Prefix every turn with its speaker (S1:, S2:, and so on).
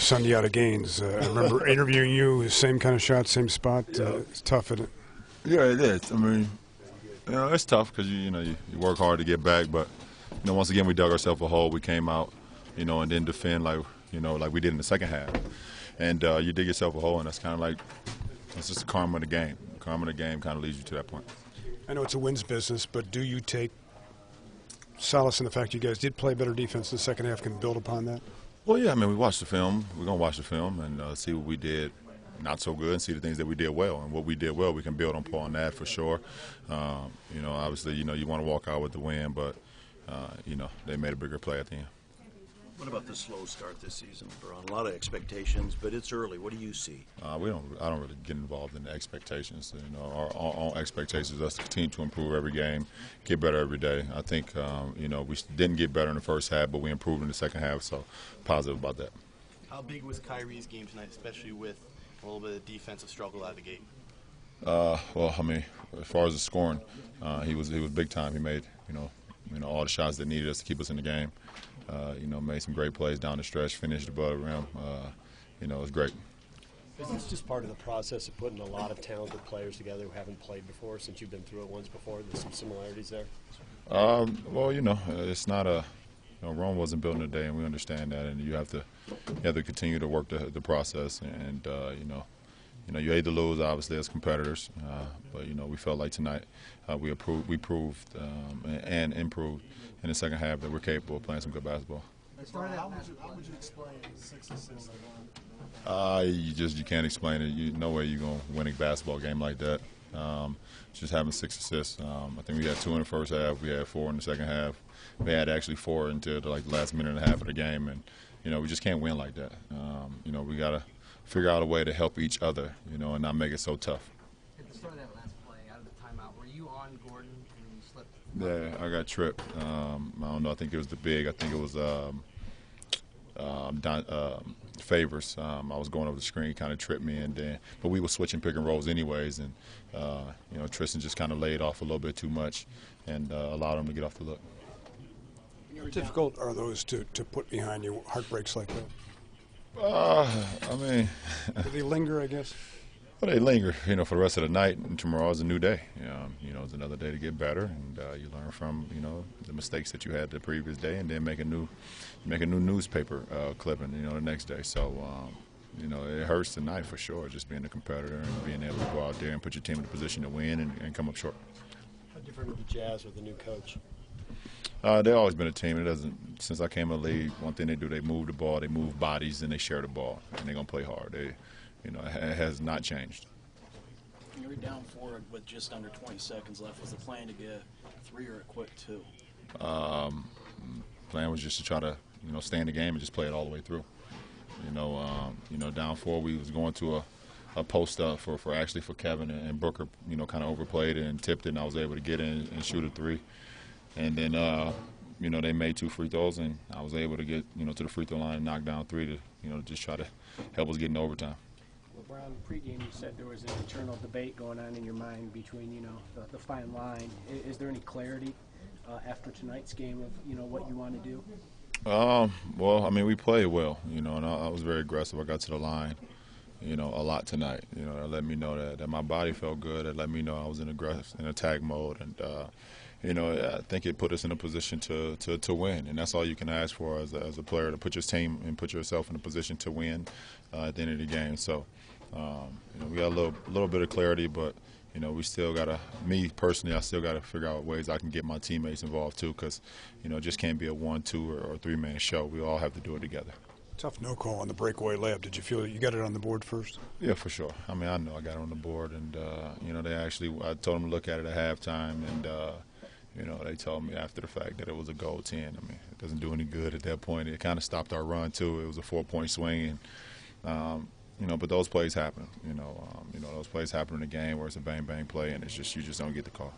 S1: Sunday out of Gaines. I remember interviewing you, same kind of shot, same spot. It's tough, isn't it?
S2: Yeah, it is. I mean, it's tough because you work hard to get back, but once again we dug ourselves a hole. We came out, and then defend like we did in the second half, and you dig yourself a hole, and that's kind of like that's just the karma of the game. The karma of the game kind of leads you to that point.
S1: I know it's a wins business, but do you take solace in the fact you guys did play better defense in the second half, can build upon that?
S2: Well, yeah, I mean, we watched the film. We're going to watch the film and see what we did not so good and see the things that we did well. And what we did well, we can build on that for sure. Obviously, you want to walk out with the win, but, they made a bigger play at the end.
S3: What about the slow start this season, LeBron? A lot of expectations, but it's early. What do you see?
S2: I don't really get involved in the expectations. Our expectations is us to continue to improve every game, get better every day. I think, we didn't get better in the first half, but we improved in the second half, so positive about that.
S4: How big was Kyrie's game tonight, especially with a little bit of defensive struggle out of the gate?
S2: Well, I mean, as far as the scoring, he was big time. He made, all the shots that needed us to keep us in the game. Made some great plays down the stretch, finished above the rim. It was great.
S5: Is this just part of the process of putting a lot of talented players together who haven't played before, since you've been through it once before? There's some similarities there?
S2: Well, it's not a Rome wasn't built in a day, and we understand that, and you have to continue to work the process, and you hate to lose, obviously, as competitors, but we felt like tonight we proved and improved in the second half that we're capable of playing some good basketball.
S6: How would you explain 6 assists?
S2: You can't explain it. No way you're gonna win a basketball game like that. Just having 6 assists. I think we had 2 in the first half. We had 4 in the second half. We had actually 4 until the last minute and a half of the game, and we just can't win like that. We gotta figure out a way to help each other, and not make it so tough.
S7: At the start of that last play, out of the timeout, were you on Gordon and you slipped?
S2: Yeah, I got tripped. I don't know. I think it was the big. I think it was Favors. I was going over the screen, kind of tripped me, but we were switching pick and rolls anyways, and Tristan just kind of laid off a little bit too much, and allowed him to get off the look.
S1: How difficult are those to put behind you, heartbreaks like that?
S2: I mean,
S1: do they linger, I guess?
S2: Well, they linger, for the rest of the night, and tomorrow's a new day. It's another day to get better, and you learn from, the mistakes that you had the previous day, and then make a new newspaper clipping, the next day. So, it hurts tonight for sure, just being a competitor and being able to go out there and put your team in a position to win and come up short.
S5: How different are the Jazz with the new coach?
S2: They've always been a team. Since I came in the league, one thing they do, they move the ball, they move bodies, and they share the ball, and they're gonna play hard. It has not changed.
S6: You were down 4 with just under 20 seconds left. Was the plan to get 3 or a quick 2?
S2: Plan was just to try to stay in the game and just play it all the way through. Down 4, we was going to a post up for Kevin and Booker. Kind of overplayed it and tipped it, and I was able to get in and shoot a 3. And then, they made 2 free throws, and I was able to get, to the free throw line and knock down 3 to, just try to help us get into overtime.
S8: LeBron, pregame you said there was an internal debate going on in your mind between, the fine line. Is there any clarity after tonight's game of, what you want to do?
S2: Well, I mean, we played well, and I was very aggressive. I got to the line, a lot tonight. That let me know that my body felt good. It let me know I was in attack mode, and I think it put us in a position to win, and that's all you can ask for as a player, to put your team and put yourself in a position to win at the end of the game. So, we got a little bit of clarity, but we still gotta. Me personally, I still gotta figure out ways I can get my teammates involved too, because it just can't be a 1, 2, or 3-man show. We all have to do it together.
S1: Tough no call on the breakaway layup. Did you feel that you got it on the board first?
S2: Yeah, for sure. I mean, I know I got it on the board, and I told them to look at it at halftime, and they told me after the fact that it was a goal 10. I mean, it doesn't do any good at that point. It kind of stopped our run too. It was a 4-point swing, and but those plays happen. Those plays happen in a game where it's a bang play, and you just don't get the call.